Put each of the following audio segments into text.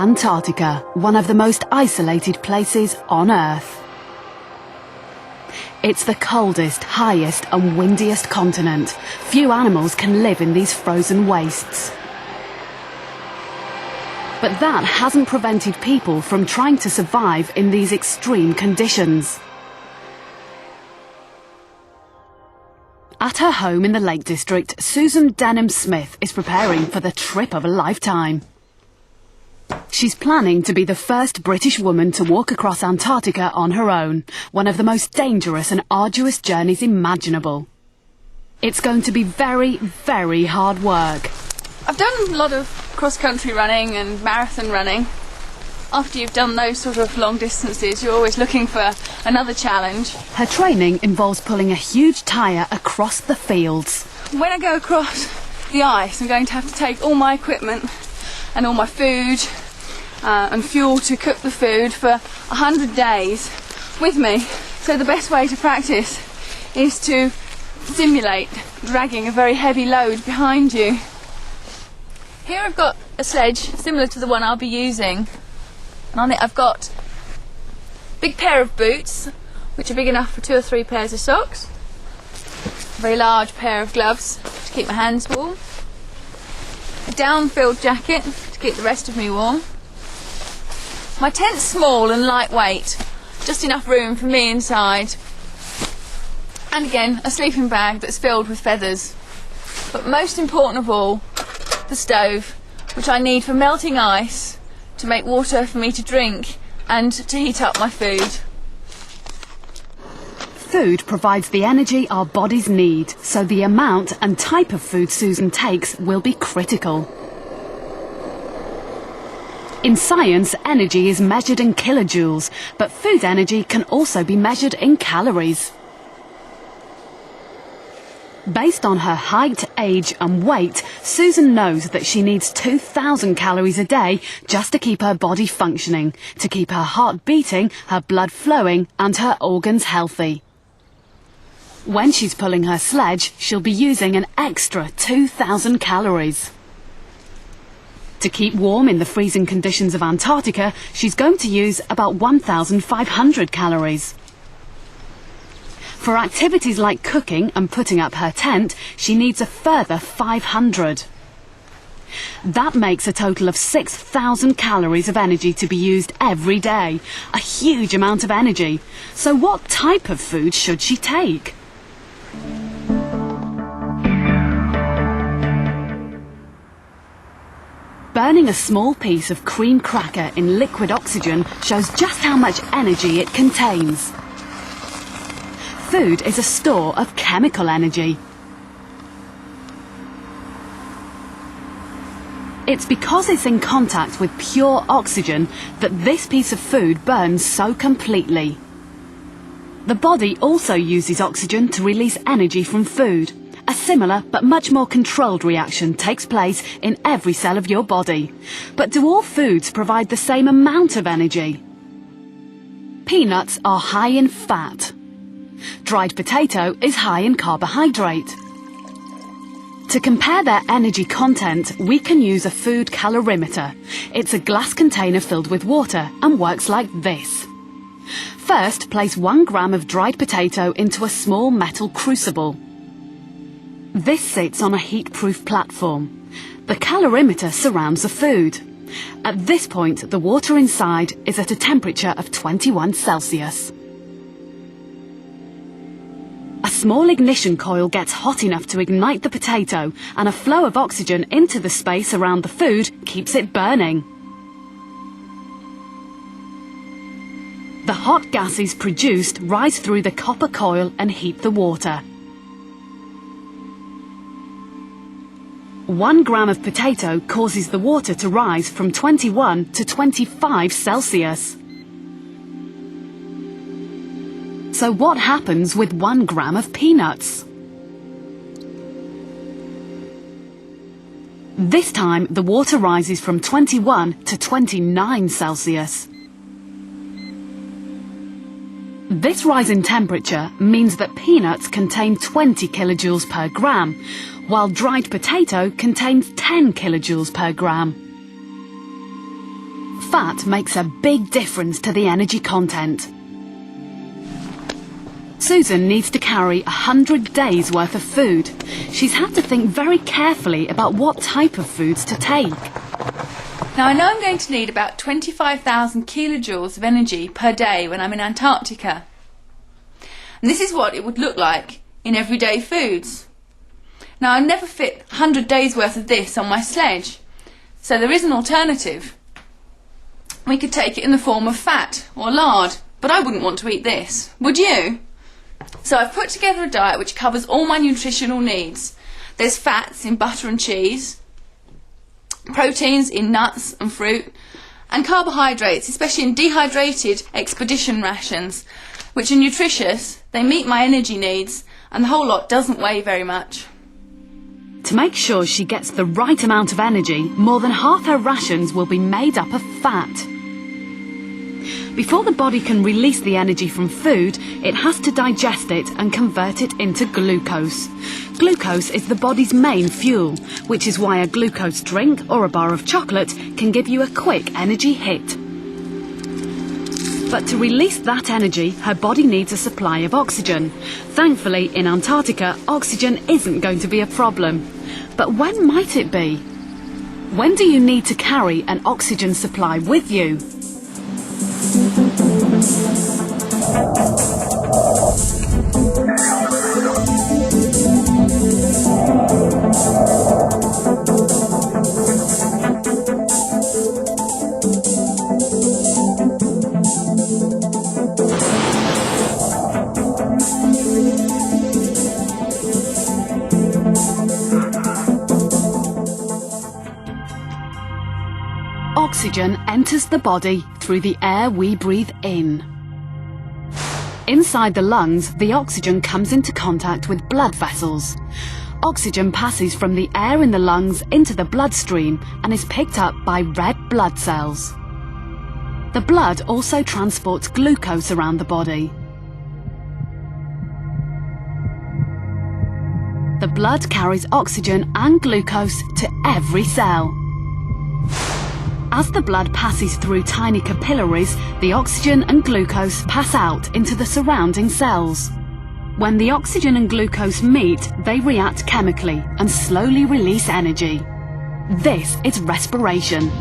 Antarctica, one of the most isolated places on Earth. It's the coldest, highest and windiest continent. Few animals can live in these frozen wastes. But that hasn't prevented people from trying to survive in these extreme conditions. At her home in the Lake District, Susan Denham-Smith is preparing for the trip of a lifetime. She's planning to be the first British woman to walk across Antarctica on her own, one of the most dangerous and arduous journeys imaginable. It's going to be very, very hard work. I've done a lot of cross-country running and marathon running. After you've done those sort of long distances, you're always looking for another challenge. Her training involves pulling a huge tyre across the fields. When I go across the ice, I'm going to have to take all my equipment and all my food and fuel to cook the food for 100 days with me. So the best way to practice is to simulate dragging a very heavy load behind you. Here I've got a sledge similar to the one I'll be using. And on it I've got a big pair of boots, which are big enough for 2 or 3 pairs of socks. A very large pair of gloves to keep my hands warm. A down-filled jacket to keep the rest of me warm. My tent's small and lightweight, just enough room for me inside. And again, a sleeping bag that's filled with feathers. But most important of all, the stove, which I need for melting ice, to make water for me to drink, and to heat up my food. Food provides the energy our bodies need, so the amount and type of food Susan takes will be critical. In science, energy is measured in kilojoules, but food energy can also be measured in calories. Based on her height, age and weight, Susan knows that she needs 2,000 calories a day just to keep her body functioning, to keep her heart beating, her blood flowing and her organs healthy. When she's pulling her sledge, she'll be using an extra 2,000 calories. To keep warm in the freezing conditions of Antarctica, she's going to use about 1,500 calories. For activities like cooking and putting up her tent, she needs a further 500. That makes a total of 6,000 calories of energy to be used every day. A huge amount of energy. So what type of food should she take? Burning a small piece of cream cracker in liquid oxygen shows just how much energy it contains. Food is a store of chemical energy. It's because it's in contact with pure oxygen that this piece of food burns so completely. The body also uses oxygen to release energy from food. A similar but much more controlled reaction takes place in every cell of your body. But do all foods provide the same amount of energy? Peanuts are high in fat. Dried potato is high in carbohydrate. To compare their energy content, we can use a food calorimeter. It's a glass container filled with water and works like this. First, place 1 gram of dried potato into a small metal crucible. This sits on a heat-proof platform. The calorimeter surrounds the food. At this point, the water inside is at a temperature of 21 Celsius. A small ignition coil gets hot enough to ignite the potato, and a flow of oxygen into the space around the food keeps it burning. The hot gases produced rise through the copper coil and heat the water. 1 gram of potato causes the water to rise from 21 to 25 Celsius. So what happens with 1 gram of peanuts? This time the water rises from 21 to 29 Celsius. This rise in temperature means that peanuts contain 20 kilojoules per gram, while dried potato contains 10 kilojoules per gram. fat makes a big difference to the energy content. Susan needs to carry 100 days worth of food. She's had to think very carefully about what type of foods to take. Now I know I'm going to need about 25,000 kilojoules of energy per day when I'm in Antarctica. And this is what it would look like in everyday foods. Now I'd never fit 100 days worth of this on my sledge, so there is an alternative. We could take it in the form of fat or lard, but I wouldn't want to eat this, would you? So I've put together a diet which covers all my nutritional needs. There's fats in butter and cheese, proteins in nuts and fruit, and carbohydrates, especially in dehydrated expedition rations, which are nutritious, they meet my energy needs, and the whole lot doesn't weigh very much. To make sure she gets the right amount of energy, more than half her rations will be made up of fat. Before the body can release the energy from food, it has to digest it and convert it into glucose. Glucose is the body's main fuel, which is why a glucose drink or a bar of chocolate can give you a quick energy hit. But to release that energy, her body needs a supply of oxygen. Thankfully, in Antarctica, oxygen isn't going to be a problem. But when might it be? When do you need to carry an oxygen supply with you? Oxygen enters the body through the air we breathe in. Inside the lungs, the oxygen comes into contact with blood vessels. Oxygen passes from the air in the lungs into the bloodstream and is picked up by red blood cells. The blood also transports glucose around the body. The blood carries oxygen and glucose to every cell. As the blood passes through tiny capillaries, the oxygen and glucose pass out into the surrounding cells. When the oxygen and glucose meet, they react chemically and slowly release energy. This is respiration.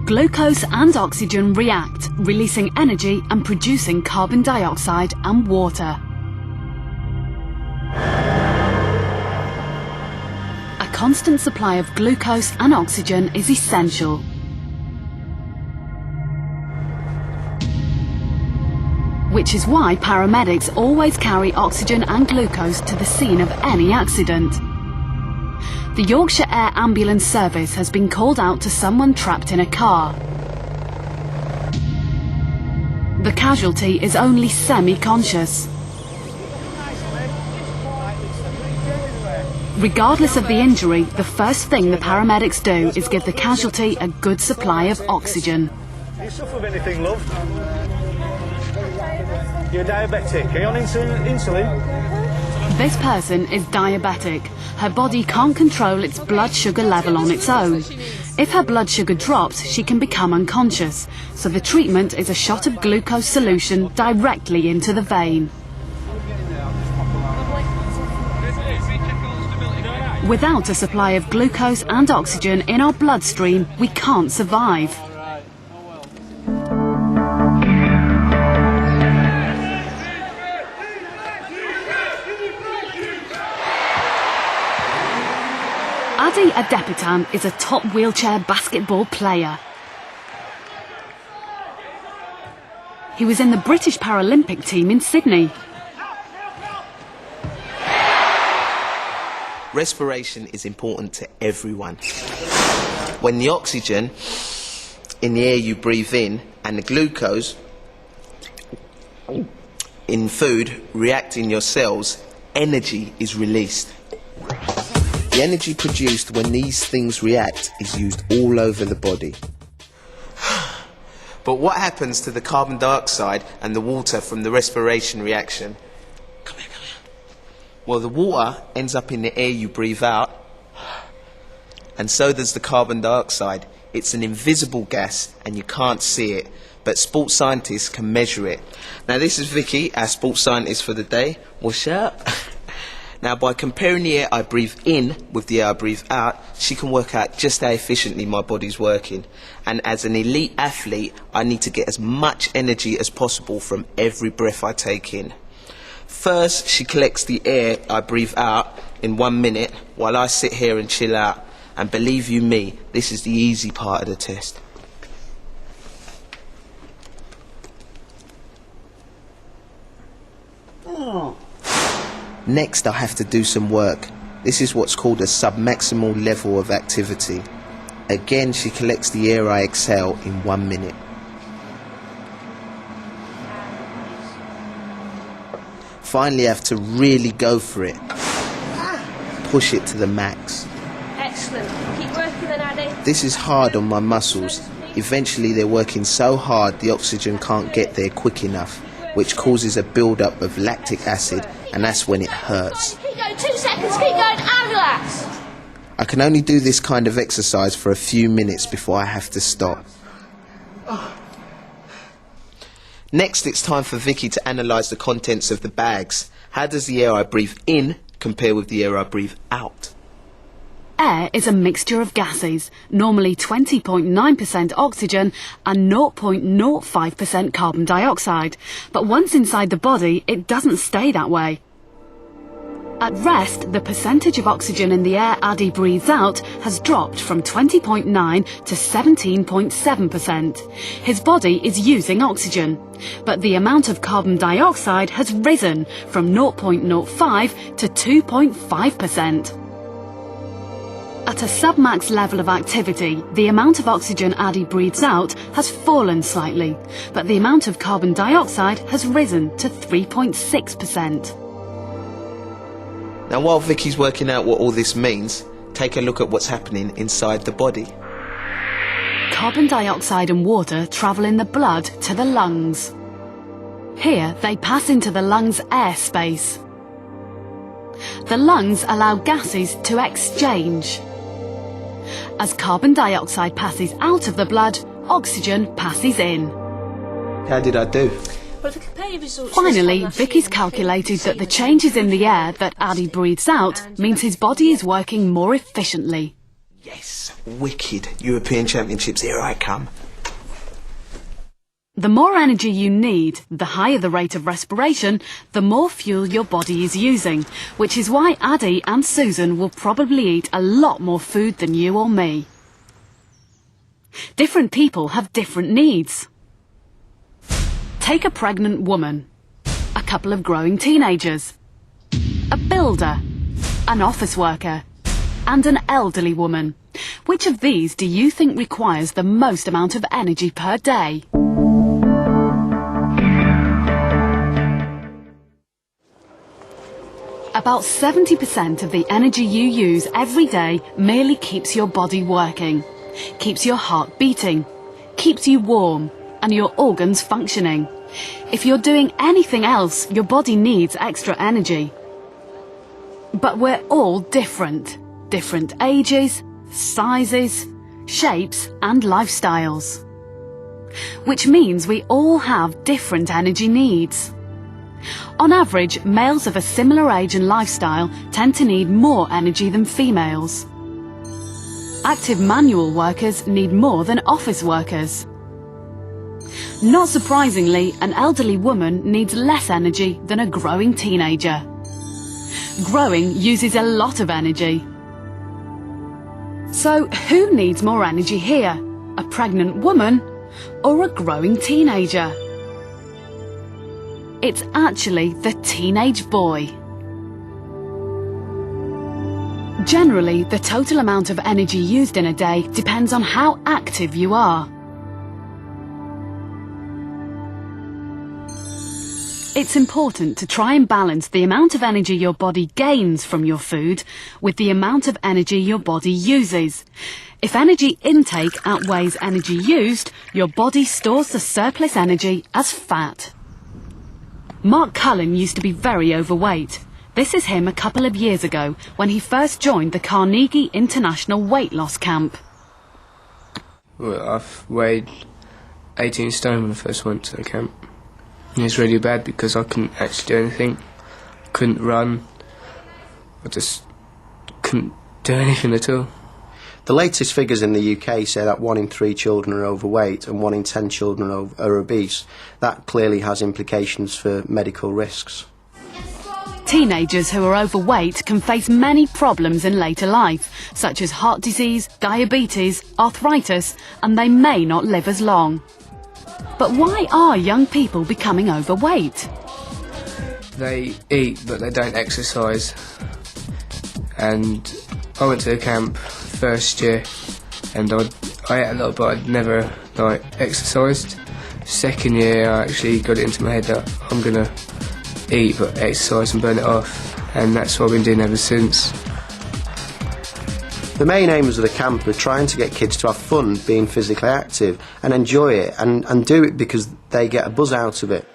Glucose and oxygen react, releasing energy and producing carbon dioxide and water. A constant supply of glucose and oxygen is essential. Which is why paramedics always carry oxygen and glucose to the scene of any accident. The Yorkshire Air Ambulance Service has been called out to someone trapped in a car. The casualty is only semi-conscious. Regardless of the injury, the first thing the paramedics do is give the casualty a good supply of oxygen. Do you suffer with anything, love? You're diabetic. Are you on insulin? This person is diabetic. Her body can't control its blood sugar level on its own. If her blood sugar drops, she can become unconscious, so the treatment is a shot of glucose solution directly into the vein. Without a supply of glucose and oxygen in our bloodstream, we can't survive. Adi Adepitan is a top wheelchair basketball player. He was in the British Paralympic team in Sydney. Respiration is important to everyone. When the oxygen in the air you breathe in and the glucose in food react in your cells, energy is released. The energy produced when these things react is used all over the body. But what happens to the carbon dioxide and the water from the respiration reaction? Well, the water ends up in the air you breathe out, and so does the carbon dioxide. It's an invisible gas and you can't see it, but sports scientists can measure it. Now this is Vicky, our sports scientist for the day. What's up? Now by comparing the air I breathe in with the air I breathe out, she can work out just how efficiently my body's working. And as an elite athlete, I need to get as much energy as possible from every breath I take in. First, she collects the air I breathe out in 1 minute while I sit here and chill out. And believe you me, this is the easy part of the test. Next, I have to do some work. This is what's called a submaximal level of activity. Again, she collects the air I exhale in 1 minute. Finally, I have to really go for it. Push it to the max. Excellent. Keep working then, Addy. This is hard on my muscles. Eventually, they're working so hard the oxygen can't get there quick enough, which causes a build-up of lactic acid, and that's when it hurts. Keep going, 2 seconds, keep going, and relax. I can only do this kind of exercise for a few minutes before I have to stop. Next, it's time for Vicky to analyse the contents of the bags. How does the air I breathe in compare with the air I breathe out? Air is a mixture of gases, normally 20.9% oxygen and 0.05% carbon dioxide. But once inside the body, it doesn't stay that way. At rest, the percentage of oxygen in the air Addy breathes out has dropped from 20.9 to 17.7%. His body is using oxygen, but the amount of carbon dioxide has risen from 0.05 to 2.5%. At a submax level of activity, the amount of oxygen Addy breathes out has fallen slightly, but the amount of carbon dioxide has risen to 3.6%. Now while Vicky's working out what all this means, take a look at what's happening inside the body. Carbon dioxide and water travel in the blood to the lungs. Here they pass into the lungs' airspace. The lungs allow gases to exchange. As carbon dioxide passes out of the blood, oxygen passes in. How did I do? Well, to compare your results Finally, Vicky's calculated that the changes in the air that Addy breathes out means his body is working more efficiently. Yes, wicked. European Championships, here I come. The more energy you need, the higher the rate of respiration, the more fuel your body is using, which is why Addy and Susan will probably eat a lot more food than you or me. Different people have different needs. Take a pregnant woman, a couple of growing teenagers, a builder, an office worker, and an elderly woman. Which of these do you think requires the most amount of energy per day? About 70% of the energy you use every day merely keeps your body working, keeps your heart beating, keeps you warm, and your organs functioning. If you're doing anything else, your body needs extra energy. But we're all different. Different ages, sizes, shapes, and lifestyles. Which means we all have different energy needs. On average, males of a similar age and lifestyle tend to need more energy than females. Active manual workers need more than office workers. Not surprisingly, an elderly woman needs less energy than a growing teenager. Growing uses a lot of energy. So, who needs more energy here? A pregnant woman or a growing teenager? It's actually the teenage boy. Generally, the total amount of energy used in a day depends on how active you are. It's important to try and balance the amount of energy your body gains from your food with the amount of energy your body uses. If energy intake outweighs energy used, your body stores the surplus energy as fat. Mark Cullen used to be very overweight. This is him a couple of years ago when he first joined the Carnegie International Weight Loss Camp. Well, I've weighed 18 stone when I first went to the camp. It was really bad because I couldn't actually do anything. Couldn't run. I just couldn't do anything at all. The latest figures in the UK say that 1 in 3 children are overweight and 1 in 10 children are obese. That clearly has implications for medical risks. Teenagers who are overweight can face many problems in later life, such as heart disease, diabetes, arthritis, and they may not live as long. But why are young people becoming overweight? They eat but they don't exercise. And I went to the camp first year and I ate a lot but I'd never exercised. Second year I actually got it into my head that I'm going to eat but exercise and burn it off, and that's what I've been doing ever since. The main aims of the camp are trying to get kids to have fun being physically active and enjoy it and do it because they get a buzz out of it.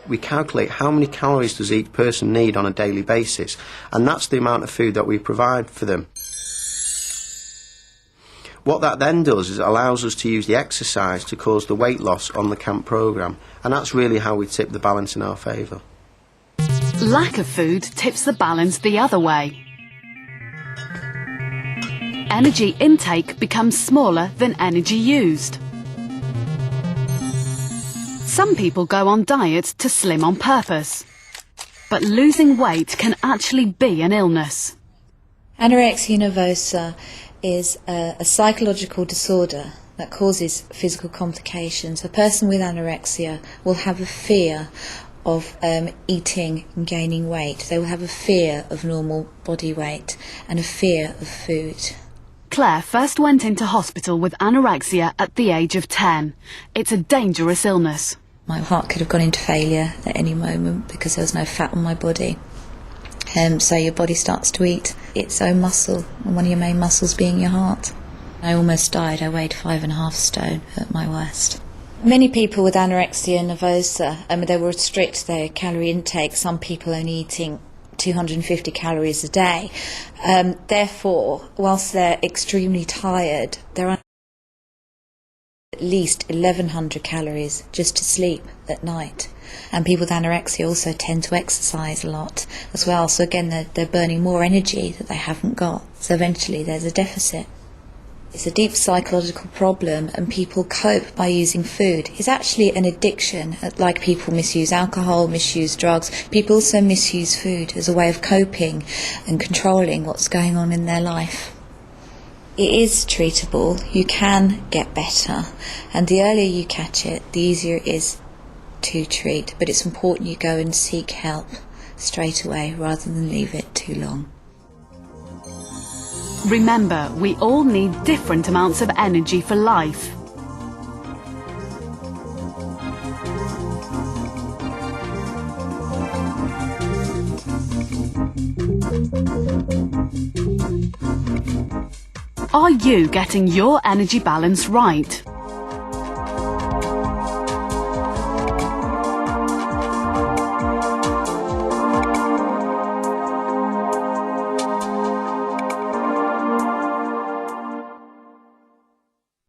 We calculate how many calories does each person need on a daily basis, and that's the amount of food that we provide for them. What that then does is it allows us to use the exercise to cause the weight loss on the camp programme, and that's really how we tip the balance in our favour. Lack of food tips the balance the other way. Energy intake becomes smaller than energy used. Some people go on diets to slim on purpose, but losing weight can actually be an illness. Anorexia nervosa is a psychological disorder that causes physical complications. A person with anorexia will have a fear of eating and gaining weight. They will have a fear of normal body weight and a fear of food. Claire first went into hospital with anorexia at the age of 10. It's a dangerous illness. My heart could have gone into failure at any moment because there was no fat on my body. So your body starts to eat its own muscle, and one of your main muscles being your heart. I almost died. I weighed 5.5 stone at my worst. Many people with anorexia nervosa, they will restrict their calorie intake. Some people only eating 250 calories a day. Therefore, whilst they're extremely tired, they're on at least 1,100 calories just to sleep at night. And people with anorexia also tend to exercise a lot as well. So again, they're burning more energy that they haven't got. So eventually there's a deficit. It's a deep psychological problem, and people cope by using food. It's actually an addiction, like people misuse alcohol, misuse drugs. People also misuse food as a way of coping and controlling what's going on in their life. It is treatable. You can get better, and the earlier you catch it, the easier it is to treat. But it's important you go and seek help straight away rather than leave it too long. Remember, we all need different amounts of energy for life. Are you getting your energy balance right?